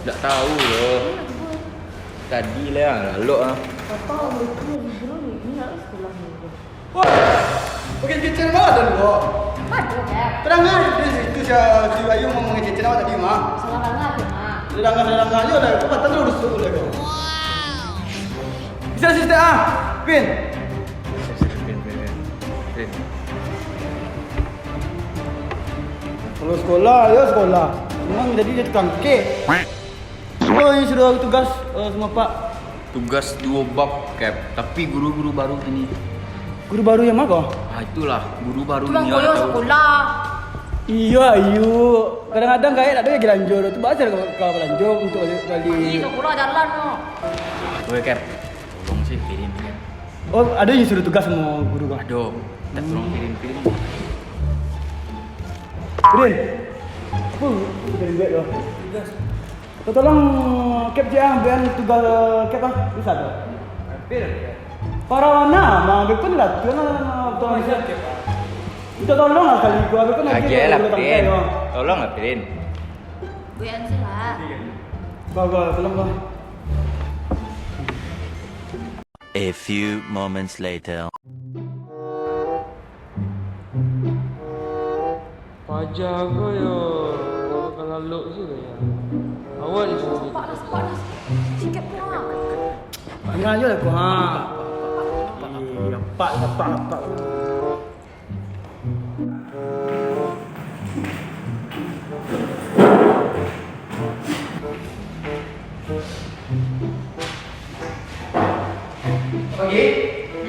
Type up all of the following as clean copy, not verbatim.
Tak tahu loh. Tadi lah lalu ah. Papa betul ni nak sekolah ni. Wah, pakai kecil banget dan gua. Ada kan? Terang aja di situ si Ayu mau mengecil awak tadi mah. Salah banget tu mah. Sedang aja dah, kau patah terus tu dah kau. Bisa sister ah, Pin. Kalau sekolah, ya sekolah. Memang jadi dia tukang kek. Kau yang suruh tugas sama Pak. Tugas 2 bab cap, tapi guru-guru baru ini. Guru baru yang mana kau? Ah itulah guru baru Tulang ini koyo tahu. sekolah. Iya Ayu. Kadang-kadang kayak tak ada lagi lanjut. Tu baca kau lanjut untuk Ni kali. sekolah jalan no. Oke cap, tolong sih kirim. Oh, ada yang suruh tugas sama guru kau. Aduh, tak tolong kirim. Rin. Apa kirim duit kau? Tugas. Kau tolong cap je ah, biar tugas cap ah. Bisa tak? Para mana? Mah betul lah. Tu nak tolong cap. Kita tolong lah kali gua betul nak. Aja lah Prin. Tolong lah Prin. Buyan sila. Kau tolong kau. A few moments later. Pajak kau ya, kau bakal lalu sih ya. Awal ni semua. Panas. Sikit pula. Tengah aja lah kau ha. Iya, pak. Pergi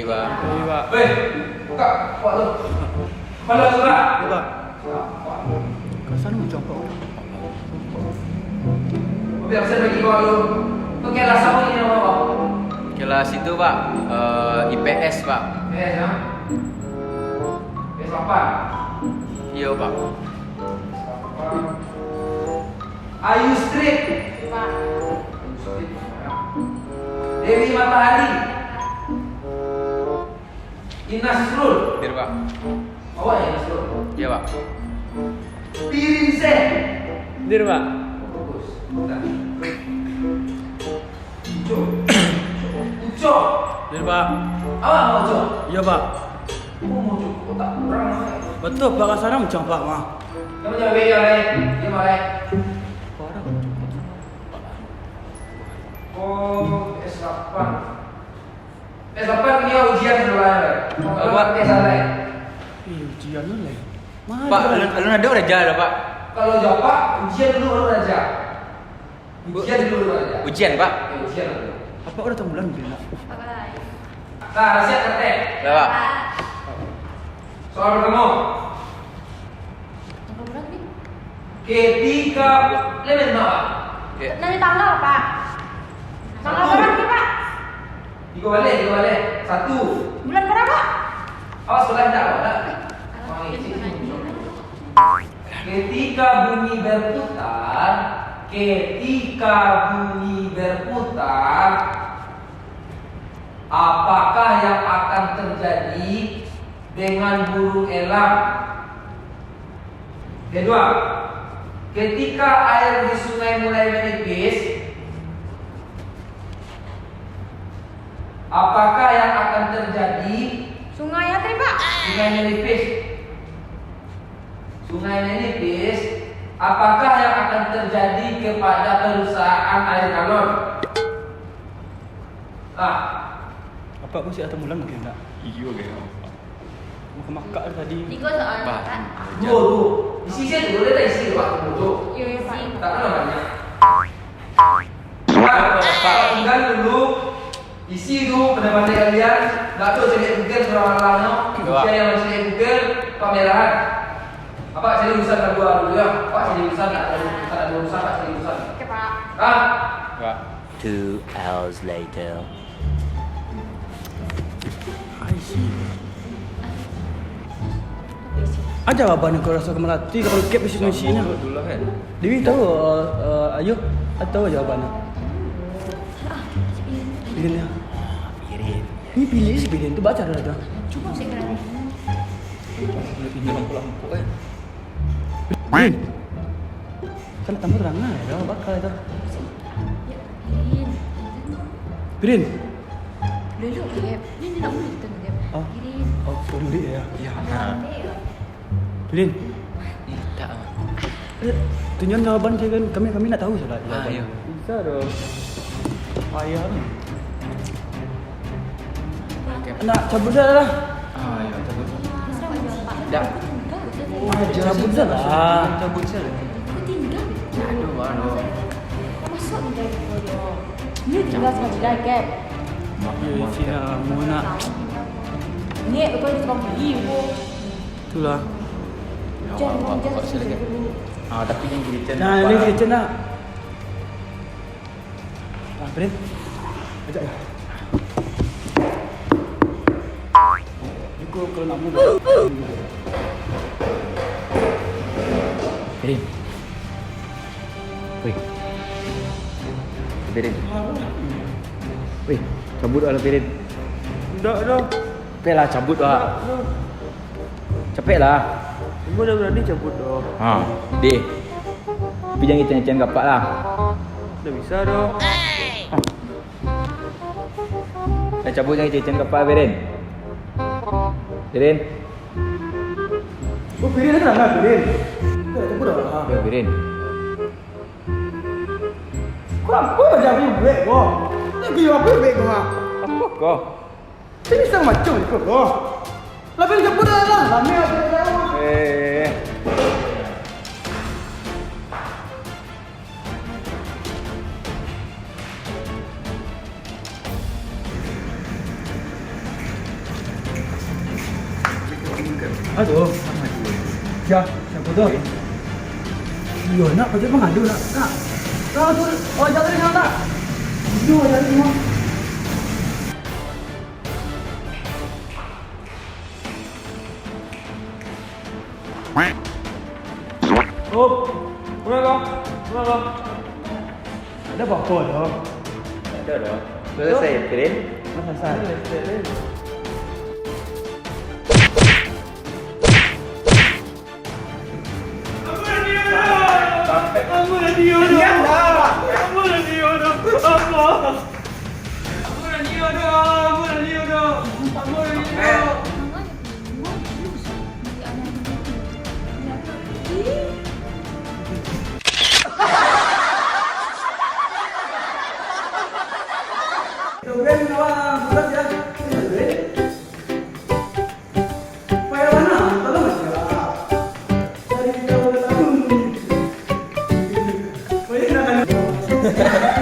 Pak. Iya, Pak. Weh, buka kuat tu. Kepala tu Pak. Iya, Pak. Kau sana macam apa? Biar saya bagi kau dulu. Tu kelas apa ni nama Pak? Kelas itu Pak, IPS Pak. IPS ha? IPS 8. Iya Pak. Ayu Street. Pak. Dewi Matahari. Inas Rul. Dir Pak. Awak ya Inas Rul? Iya Pak. Pirin Sen. Dir Pak. Bagus. Uco. Iya, Pak. Awak mau Uco? Iya, Pak. Aku mau Uco. Tak kurang. Betul, Pak kat sana macam Pak mah. Kamu jangan beda lain. Dia malai. Oh, S8. S8 punya ujian sebelah. Kalau buat S8. Ujian tu lah. Mana? Pak, alun ada raja dah Pak. Kalau Japa, ujian dulu baru raja. Ujian dulu baru raja. Ujian Pak. Ya, ujian dulu. Apa udah tahu bulan bila? Bye. Nah, siap kertas. Dah Pak. Soal pertama. Tanggal berapa ni? Ketika level berapa? Nanti tanggal apa? Tanggal berapa ni Pak? Tiga balik. 1. Bulan berapa? Awas sekolah tak ada. Ketika bumi berputar, apakah yang akan terjadi dengan burung elang? Kedua, ketika air di sungai mulai menipis, apakah yang akan terjadi? Sungai ya Pak? Sungai menipis, apakah yang akan terjadi kepada perusahaan air galon? Apa aku siap tahu bulan mungkin tak? Iya ke? Mau ke Makkah tadi. 3 soal kan? Dua. Isi saya dulu dia tak isi Pak. Iya Pak. Tak ada banyak. Pak tinggal dulu. Isi tu pendapatan kalian. Tak tahu saya Google berapa lama. Saya yang masih Google pemerahan. Apa saya urusan kedua dulu ya? Pak saya urusan tak ada urusan Pak saya urusan. Oke Pak. Pak. 2 hours later. Aja abang kau rasa kemelati kalau cap isi mesinnya. Dulu kan. Dewi tahu Ayu tahu jawabannya. Pilihnya. Ini pilih sih pilih tu baca dah dah. Cukup sih kan. Boleh pinjam lampu kan. Kan tamu terang lah, bakal itu. Pirin. Lelok Gap. Ni nak boleh kita Gap. Ah. Kirin. Oh, boleh ya. Ya. Pirin. Tak. Tunjuk jawaban saya kan. Kami nak tahu salah. Ya. Bisa dong. Payah ni. Nak cabut dah lah. Ya, cabut. Dah. Cabut dah lah. Cabut saja. Kau tinggal. Aduh. Kau masuk ni dari kau. Ni tinggal sama dia Gap. Ya, Cina mau nak. Ni kau ni tukang beli kau. Itulah. Jangan jangan. Tapi yang kitchen. Nah, ini kitchen nak. Pirin. Ajak ya. Ikut kalau nak mula. Pirin. Weh. Pirin. Weh, cabut lah Pirin. Tak dah. Capek lah cabut lah. Capek lah. Cuma dah berani cabut dah. Deh. Tapi jangan kita gapak lah. Dah bisa dah. Dah cabut jangan kita gapak Pirin. Pirin. Oh, Pirin dah nak Pirin. Dah cabut dah. Ya Pirin. Kau macam ni buat kau. Lagi apa buat kau? Apa kau? Sini sang macam ni kau. Lebih cabut dah lah. Lama ada dah. Aduh. Siapa tu? Yo, nak kerja mengadu nak. Nak. Tu. Oh, jangan dengar tak? Yo, jangan dengar. Oh, mana kau? Ada apa-apa dah. Ada dah. Selesai Pirin. Selesai. Hahaha.